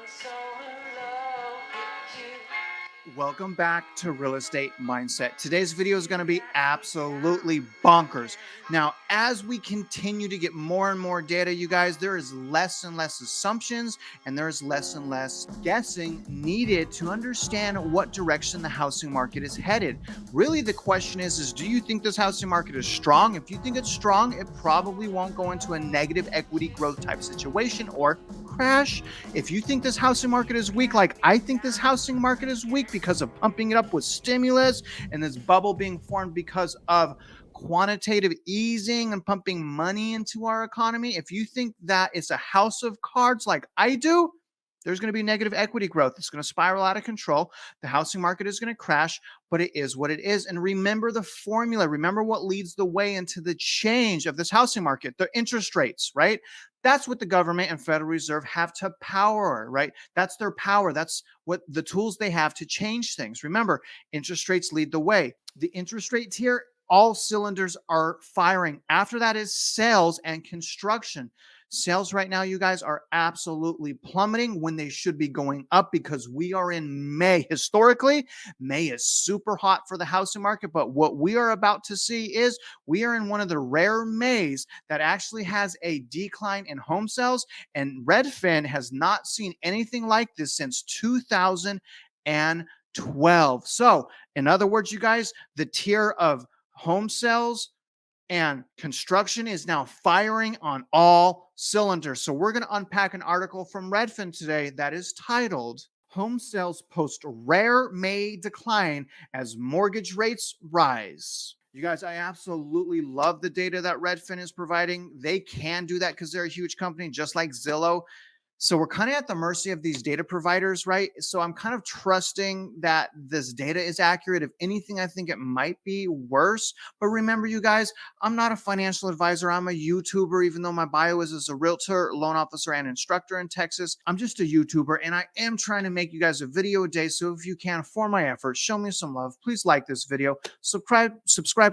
so in love with you. Welcome back to Real Estate Mindset. Today's video is going to be absolutely bonkers. Now, as we continue to get more and more data, you guys, there is less and less assumptions and there is less and less guessing needed to understand what direction the housing market is headed. Really, the question is do you think this housing market is strong? If you think it's strong, it probably won't go into a negative equity growth type situation or crash. If you think this housing market is weak, like I think this housing market is weak because of pumping it up with stimulus and this bubble being formed because of quantitative easing and pumping money into our economy, if you think that it's a house of cards like I do, there's going to be negative equity growth. It's going to spiral out of control. The housing market is going to crash, but it is what it is. And remember the formula. Remember what leads the way into the change of this housing market, the interest rates, right? That's what the government and Federal Reserve have to power, right? That's their power. That's what the tools they have to change things. Remember, interest rates lead the way. The interest rates here, all cylinders are firing. After that is sales and construction. Sales right now, you guys, are absolutely plummeting when they should be going up because we are in May. Historically, May is super hot for the housing market, but what we are about to see is we are in one of the rare Mays that actually has a decline in home sales, and Redfin has not seen anything like this since 2012. So, in other words, you guys, the tier of home sales and construction is now firing on all cylinders. So we're going to unpack an article from Redfin today that is titled Home Sales Post Rare May Decline as Mortgage Rates Rise. You guys, I absolutely love the data that Redfin is providing. They can do that because they're a huge company, just like Zillow. So we're kind of at the mercy of these data providers, right? So I'm kind of trusting that this data is accurate. If anything, I think it might be worse. But remember, you guys, I'm not a financial advisor. I'm a YouTuber, even though my bio is as a realtor, loan officer, and instructor in Texas. I'm just a YouTuber, and I am trying to make you guys a video a day. So if you can, for my efforts, show me some love. Please like this video. Subscribe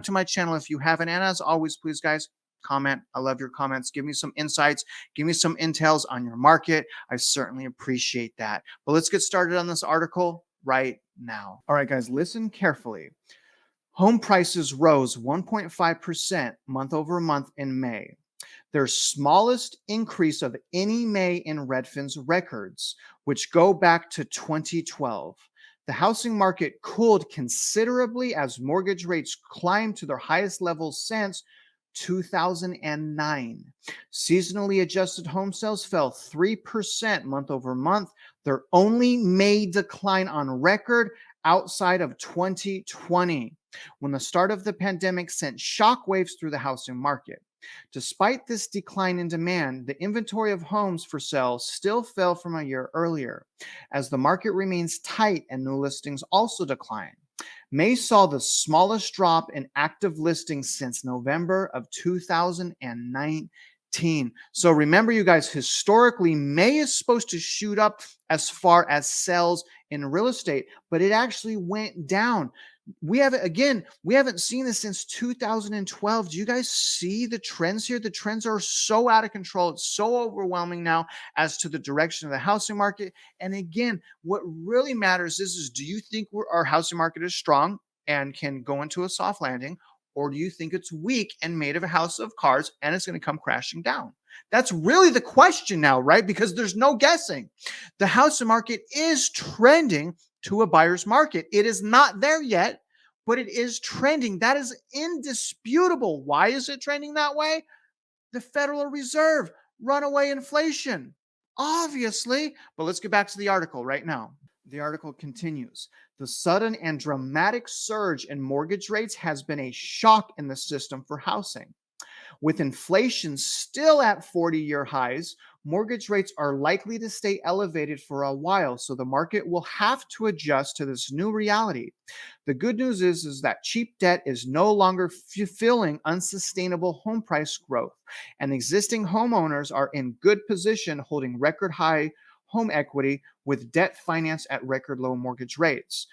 to my channel if you haven't. And as always, please, guys, comment. I love your comments. Give me some insights. Give me some intels on your market. I certainly appreciate that. But let's get started on this article right now. All right, guys, listen carefully. Home prices rose 1.5% month over month in May, their smallest increase of any May in Redfin's records, which go back to 2012. The housing market cooled considerably as mortgage rates climbed to their highest levels since 2009. Seasonally adjusted home sales fell 3% month over month, their only May decline on record outside of 2020, when the start of the pandemic sent shockwaves through the housing market. Despite this decline in demand, the inventory of homes for sale still fell from a year earlier, as the market remains tight and new listings also decline. May saw the smallest drop in active listings since November of 2019. So remember, you guys, historically, May is supposed to shoot up as far as sales in real estate, but it actually went down. We haven't seen this since 2012. Do you guys see the trends here? The trends are so out of control. It's so overwhelming now as to the direction of the housing market. And again, what really matters is do you think our housing market is strong and can go into a soft landing? Or do you think it's weak and made of a house of cards and it's going to come crashing down? That's really the question now, right? Because there's no guessing. The housing market is trending to a buyer's market. It is not there yet, but it is trending. That is indisputable. Why is it trending that way? The Federal Reserve, runaway inflation, obviously. But let's get back to the article right now. The article continues. The sudden and dramatic surge in mortgage rates has been a shock in the system for housing. With inflation still at 40-year highs, mortgage rates are likely to stay elevated for a while, so the market will have to adjust to this new reality. The good news is that cheap debt is no longer fulfilling unsustainable home price growth, and existing homeowners are in good position holding record high home equity with debt finance at record low mortgage rates.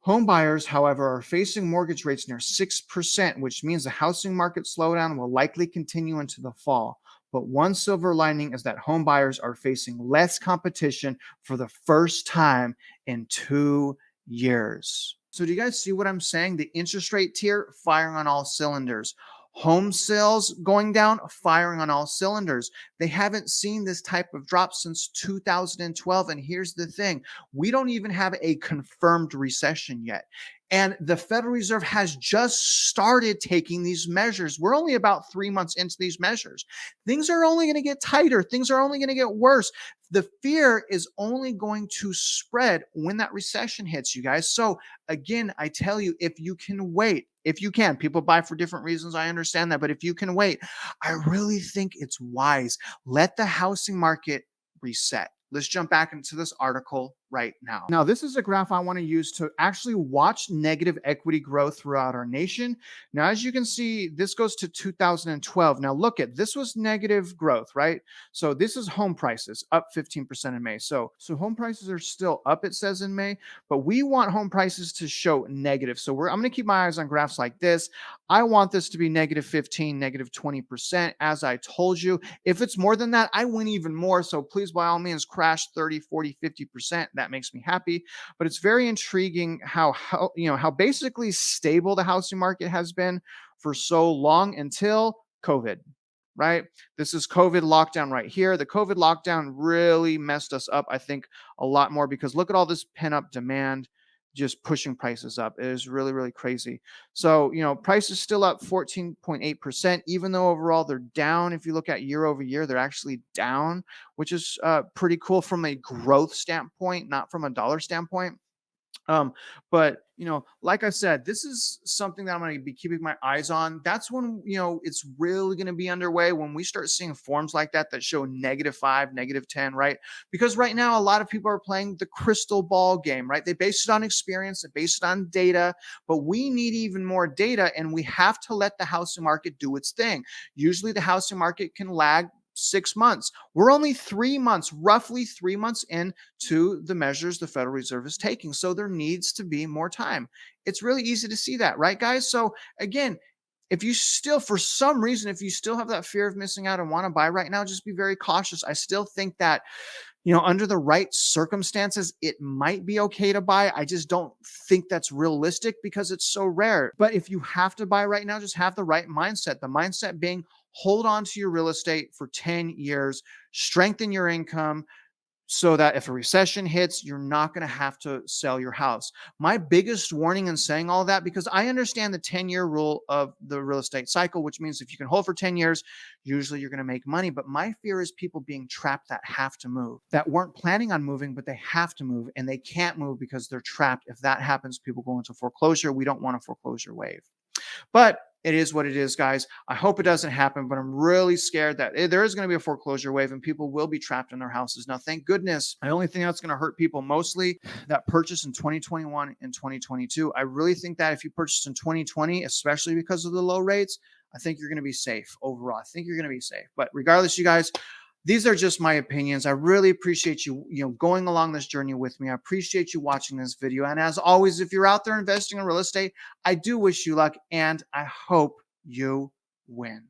Home buyers, however, are facing mortgage rates near 6%, which means the housing market slowdown will likely continue into the fall. But one silver lining is that home buyers are facing less competition for the first time in 2 years. So do you guys see what I'm saying? The interest rate tier firing on all cylinders. Home sales going down, firing on all cylinders. They haven't seen this type of drop since 2012. And here's the thing, we don't even have a confirmed recession yet. And the Federal Reserve has just started taking these measures. We're only about 3 months into these measures. Things are only going to get tighter. Things are only going to get worse. The fear is only going to spread when that recession hits, you guys. So again, I tell you, if you can wait, if you can, people buy for different reasons. I understand that. But if you can wait, I really think it's wise. Let the housing market reset. Let's jump back into this article right now. Now, this is a graph I want to use to actually watch negative equity growth throughout our nation. Now, as you can see, this goes to 2012. Now, look at this was negative growth, right? So this is home prices up 15% in May. So home prices are still up, it says in May, but we want home prices to show negative. So I'm going to keep my eyes on graphs like this. I want this to be negative 15, negative 20%. As I told you, if it's more than that, I win even more. So please, by all means, crash 30, 40, 50%. That makes me happy. But it's very intriguing how basically stable the housing market has been for so long until COVID, right? This is COVID lockdown right here. The COVID lockdown really messed us up, I think, a lot more because look at all this pent up demand just pushing prices up. It is really, really crazy. So, prices still up 14.8%, even though overall they're down. If you look at year over year, they're actually down, which is pretty cool from a growth standpoint, not from a dollar standpoint. But like I said, this is something that I'm going to be keeping my eyes on. That's when it's really going to be underway when we start seeing forms like that show -5, -10, right? Because right now a lot of people are playing the crystal ball game, right? They base it on experience, they base it on data, but we need even more data, and we have to let the housing market do its thing. Usually the housing market can lag 6 months. We're only 3 months, roughly 3 months into the measures the Federal Reserve is taking. So there needs to be more time. It's really easy to see that, right, guys? So again, if you still, for some reason, if you still have that fear of missing out and want to buy right now, just be very cautious. I still think that under the right circumstances, it might be okay to buy. I just don't think that's realistic because it's so rare. But if you have to buy right now, just have the right mindset. The mindset being hold on to your real estate for 10 years, strengthen your income, so that if a recession hits, you're not going to have to sell your house. My biggest warning in saying all that, because I understand the 10-year rule of the real estate cycle, which means if you can hold for 10 years, usually you're going to make money. But my fear is people being trapped that have to move, that weren't planning on moving, but they have to move and they can't move because they're trapped. If that happens, people go into foreclosure. We don't want a foreclosure wave. But it is what it is, guys. I hope it doesn't happen, but I'm really scared that there is going to be a foreclosure wave and people will be trapped in their houses. Now, thank goodness, the only thing that's going to hurt people mostly that purchase in 2021 and 2022. I really think that if you purchase in 2020, especially because of the low rates, I think you're going to be safe overall. I think you're going to be safe. But regardless, you guys, these are just my opinions. I really appreciate you, going along this journey with me. I appreciate you watching this video. And as always, if you're out there investing in real estate, I do wish you luck and I hope you win.